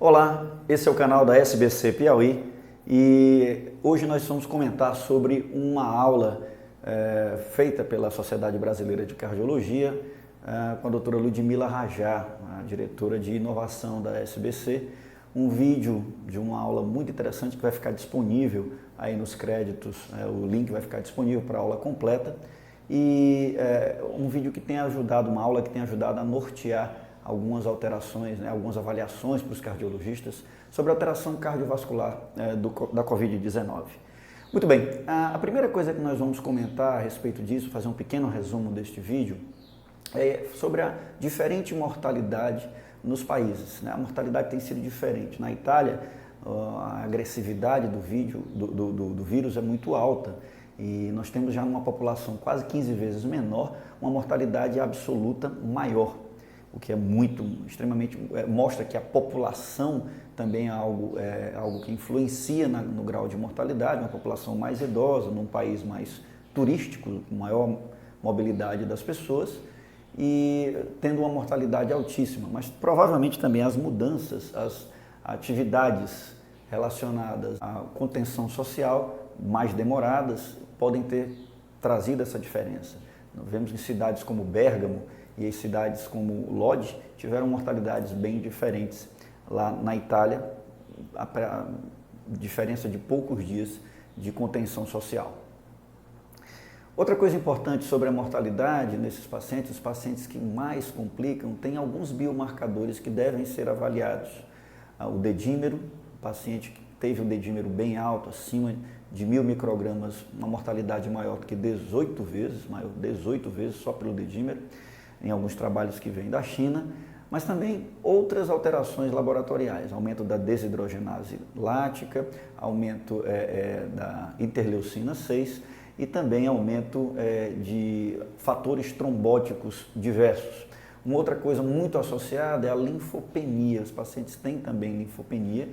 Olá, esse é o canal da SBC Piauí e hoje nós vamos comentar sobre uma aula feita pela Sociedade Brasileira de Cardiologia com a doutora Ludmila Rajá, a diretora de inovação da SBC, um vídeo de uma aula muito interessante que vai ficar disponível aí nos créditos, o link vai ficar disponível para a aula completa e um vídeo que tem ajudado, uma aula que tem ajudado a nortear algumas alterações, algumas avaliações para os cardiologistas sobre a alteração cardiovascular da Covid-19. Muito bem, a primeira coisa que nós vamos comentar a respeito disso, fazer um pequeno resumo deste vídeo, é sobre a diferente mortalidade nos países. A mortalidade tem sido diferente. Na Itália, a agressividade do vírus é muito alta e nós temos já uma população quase 15 vezes menor, uma mortalidade absoluta maior. O que é extremamente, mostra que a população também é algo que influencia no grau de mortalidade, uma população mais idosa, num país mais turístico, com maior mobilidade das pessoas e tendo uma mortalidade altíssima, mas provavelmente também as mudanças, as atividades relacionadas à contenção social mais demoradas podem ter trazido essa diferença. Nós vemos em cidades como Bérgamo e as cidades como Lodi tiveram mortalidades bem diferentes. Lá na Itália, a diferença de poucos dias de contenção social. Outra coisa importante sobre a mortalidade nesses pacientes, os pacientes que mais complicam, tem alguns biomarcadores que devem ser avaliados. O dedímero, o paciente que teve o dedímero bem alto, acima de 1000 microgramas, uma mortalidade maior do que 18 vezes só pelo dedímero, em alguns trabalhos que vêm da China, mas também outras alterações laboratoriais, aumento da desidrogenase lática, aumento da interleucina 6 e também aumento de fatores trombóticos diversos. Uma outra coisa muito associada é a linfopenia, os pacientes têm também linfopenia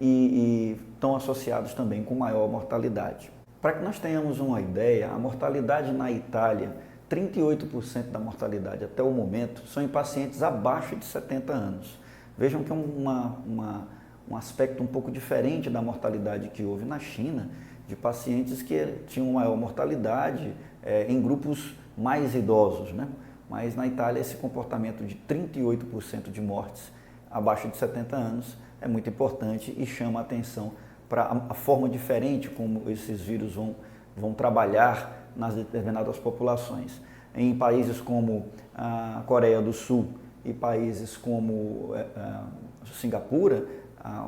e estão associados também com maior mortalidade. Para que nós tenhamos uma ideia, a mortalidade na Itália, 38% da mortalidade até o momento são em pacientes abaixo de 70 anos. Vejam que é um aspecto um pouco diferente da mortalidade que houve na China, de pacientes que tinham maior mortalidade em grupos mais idosos, né? Mas na Itália esse comportamento de 38% de mortes abaixo de 70 anos é muito importante e chama a atenção para a forma diferente como esses vírus vão trabalhar nas determinadas populações. Em países como a Coreia do Sul e países como Singapura,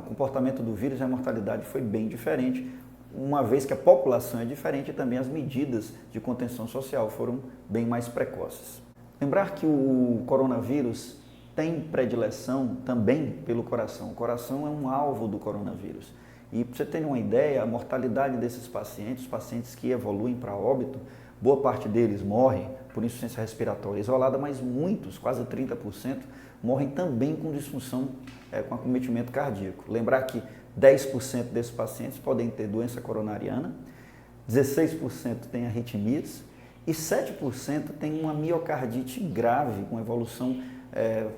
o comportamento do vírus e a mortalidade foi bem diferente, uma vez que a população é diferente e também as medidas de contenção social foram bem mais precoces. Lembrar que o coronavírus tem predileção também pelo coração. O coração é um alvo do coronavírus. E para você ter uma ideia, a mortalidade desses pacientes, os pacientes que evoluem para óbito, boa parte deles morrem por insuficiência respiratória isolada, mas muitos, quase 30%, morrem também com disfunção, com acometimento cardíaco. Lembrar que 10% desses pacientes podem ter doença coronariana, 16% têm arritmias e 7% têm uma miocardite grave, com evolução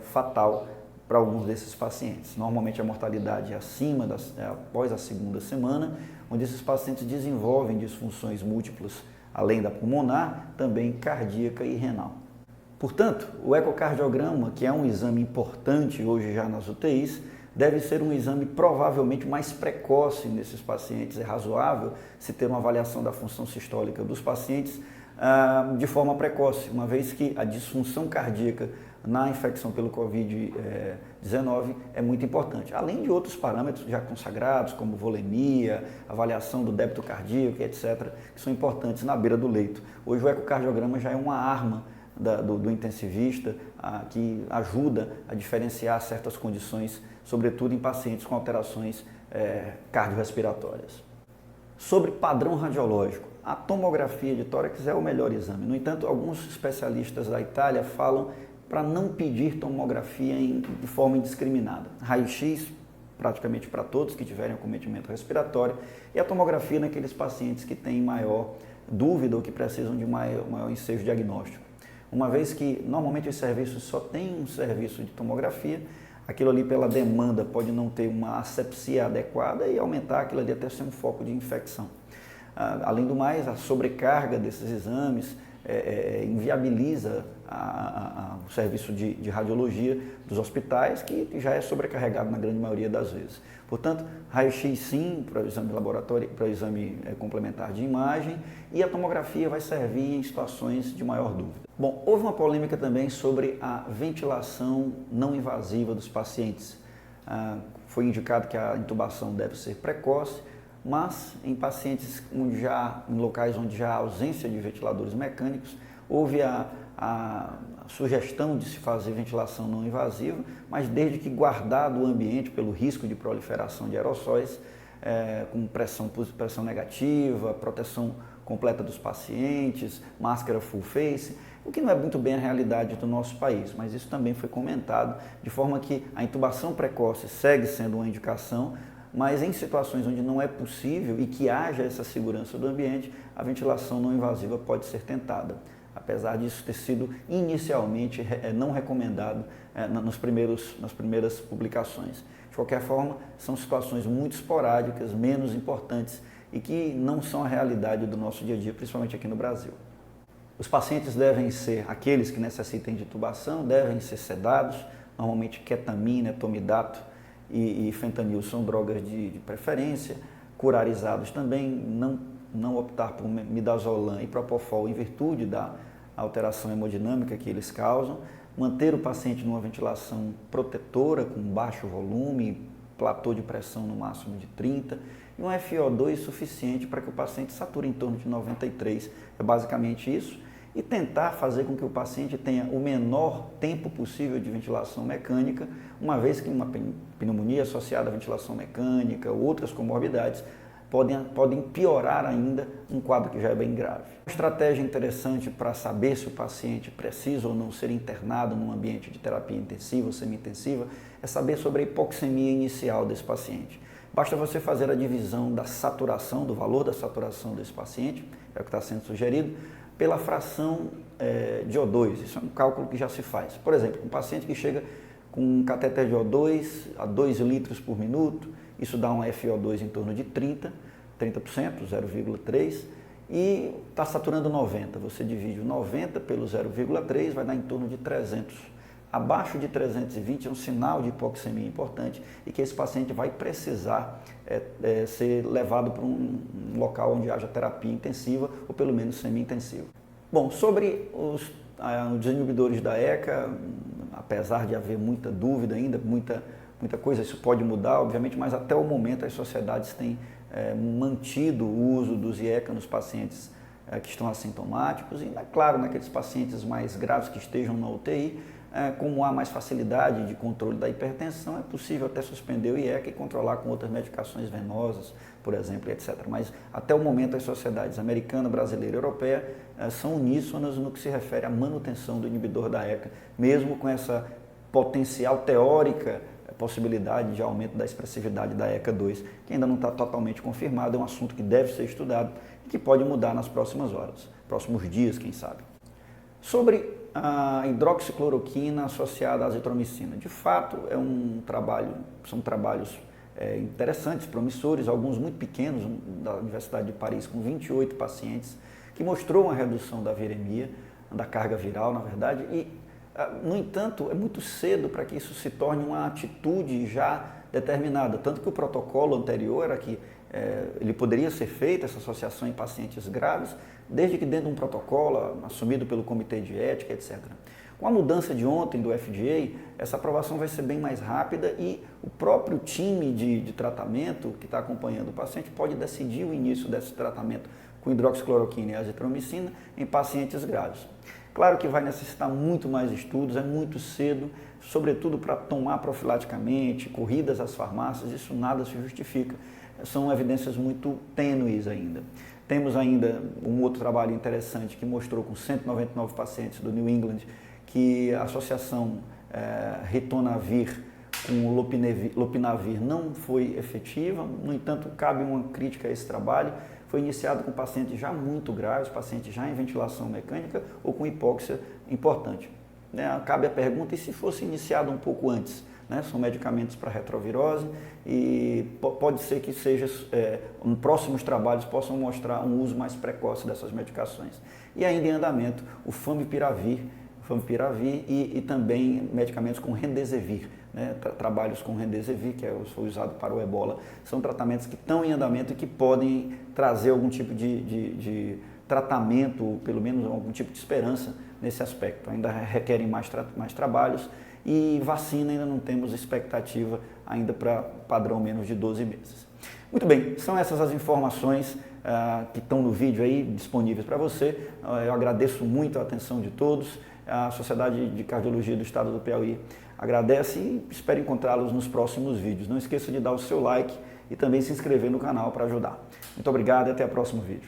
fatal para alguns desses pacientes. Normalmente a mortalidade é após a segunda semana, onde esses pacientes desenvolvem disfunções múltiplas, além da pulmonar, também cardíaca e renal. Portanto, o ecocardiograma, que é um exame importante hoje já nas UTIs, deve ser um exame provavelmente mais precoce nesses pacientes. É razoável se ter uma avaliação da função sistólica dos pacientes de forma precoce, uma vez que a disfunção cardíaca na infecção pelo Covid-19 é muito importante, além de outros parâmetros já consagrados, como volemia, avaliação do débito cardíaco, etc., que são importantes na beira do leito. Hoje o ecocardiograma já é uma arma do intensivista que ajuda a diferenciar certas condições, sobretudo em pacientes com alterações cardiorrespiratórias. Sobre padrão radiológico, a tomografia de tórax é o melhor exame. No entanto, alguns especialistas da Itália falam para não pedir tomografia de forma indiscriminada. Raio-X, praticamente para todos que tiverem acometimento respiratório, e a tomografia naqueles pacientes que têm maior dúvida ou que precisam de maior ensejo diagnóstico. Uma vez que normalmente os serviços só têm um serviço de tomografia, aquilo ali pela demanda pode não ter uma asepsia adequada e aumentar aquilo ali até ser um foco de infecção. Além do mais, a sobrecarga desses exames inviabiliza o serviço de radiologia dos hospitais, que já é sobrecarregado na grande maioria das vezes. Portanto, raio-x sim para o exame laboratório, para o exame complementar de imagem, e a tomografia vai servir em situações de maior dúvida. Bom, houve uma polêmica também sobre a ventilação não invasiva dos pacientes. Foi indicado que a intubação deve ser precoce, mas em pacientes em locais onde já há ausência de ventiladores mecânicos, houve a sugestão de se fazer ventilação não invasiva, mas desde que guardado o ambiente pelo risco de proliferação de aerossóis, com pressão negativa, proteção completa dos pacientes, máscara full face, o que não é muito bem a realidade do nosso país, mas isso também foi comentado, de forma que a intubação precoce segue sendo uma indicação, mas em situações onde não é possível e que haja essa segurança do ambiente, a ventilação não invasiva pode ser tentada, apesar disso ter sido inicialmente não recomendado nas primeiras publicações. De qualquer forma, são situações muito esporádicas, menos importantes e que não são a realidade do nosso dia a dia, principalmente aqui no Brasil. Os pacientes devem ser, aqueles que necessitem de intubação, devem ser sedados, normalmente ketamina, etomidato e fentanil são drogas de preferência, curarizados também, não optar por midazolam e propofol em virtude da alteração hemodinâmica que eles causam, manter o paciente numa ventilação protetora com baixo volume, platô de pressão no máximo de 30 e um FiO2 suficiente para que o paciente sature em torno de 93, é basicamente isso, e tentar fazer com que o paciente tenha o menor tempo possível de ventilação mecânica, uma vez que uma pneumonia associada à ventilação mecânica ou outras comorbidades podem piorar ainda um quadro que já é bem grave. Uma estratégia interessante para saber se o paciente precisa ou não ser internado num ambiente de terapia intensiva ou semi-intensiva é saber sobre a hipoxemia inicial desse paciente. Basta você fazer a divisão da saturação, do valor da saturação desse paciente, é o que está sendo sugerido, pela fração de O2. Isso é um cálculo que já se faz. Por exemplo, um paciente que chega com um cateter de O2 a 2 litros por minuto, isso dá um FiO2 em torno de 30%, 0,3, e está saturando 90. Você divide o 90 pelo 0,3, vai dar em torno de 300. Abaixo de 320 é um sinal de hipoxemia importante e que esse paciente vai precisar ser levado para um local onde haja terapia intensiva ou pelo menos semi-intensiva. Bom, sobre os inibidores da ECA, apesar de haver muita dúvida ainda, muita coisa, isso pode mudar, obviamente, mas até o momento as sociedades têm mantido o uso dos IECA nos pacientes que estão assintomáticos e, claro, naqueles pacientes mais graves que estejam na UTI, como há mais facilidade de controle da hipertensão, é possível até suspender o IECA e controlar com outras medicações venosas, por exemplo, etc. Mas até o momento as sociedades americana, brasileira e europeia são uníssonas no que se refere à manutenção do inibidor da ECA, mesmo com essa potencial teórica possibilidade de aumento da expressividade da ECA2, que ainda não está totalmente confirmado, é um assunto que deve ser estudado e que pode mudar nas próximas horas, próximos dias, quem sabe. Sobre a hidroxicloroquina associada à azitromicina. De fato, são trabalhos interessantes, promissores, alguns muito pequenos, da Universidade de Paris, com 28 pacientes, que mostrou uma redução da viremia, da carga viral, na verdade, e, no entanto, é muito cedo para que isso se torne uma atitude já determinada, tanto que o protocolo anterior era que ele poderia ser feito, essa associação em pacientes graves, desde que dentro de um protocolo assumido pelo Comitê de Ética, etc. Com a mudança de ontem do FDA, essa aprovação vai ser bem mais rápida e o próprio time de tratamento que está acompanhando o paciente pode decidir o início desse tratamento com hidroxicloroquina e azitromicina em pacientes graves. Claro que vai necessitar muito mais estudos, é muito cedo, sobretudo para tomar profilaticamente, corridas às farmácias, isso nada se justifica. São evidências muito tênues ainda. Temos ainda um outro trabalho interessante que mostrou com 199 pacientes do New England que a associação ritonavir com lopinavir não foi efetiva, no entanto, cabe uma crítica a esse trabalho. Foi iniciado com pacientes já muito graves, pacientes já em ventilação mecânica ou com hipóxia importante. Cabe a pergunta, e se fosse iniciado um pouco antes, né? São medicamentos para retrovirose e pode ser que seja, próximos trabalhos possam mostrar um uso mais precoce dessas medicações. E ainda em andamento o Favipiravir e também medicamentos com Remdesivir, né? Trabalhos com Remdesivir, que foi usado para o Ebola, são tratamentos que estão em andamento e que podem trazer algum tipo de tratamento, pelo menos algum tipo de esperança nesse aspecto. Ainda requerem mais trabalhos e vacina ainda não temos expectativa ainda para padrão menos de 12 meses. Muito bem, são essas as informações que estão no vídeo aí disponíveis para você. Eu agradeço muito a atenção de todos. A Sociedade de Cardiologia do Estado do Piauí agradece e espero encontrá-los nos próximos vídeos. Não esqueça de dar o seu like e também se inscrever no canal para ajudar. Muito obrigado e até o próximo vídeo.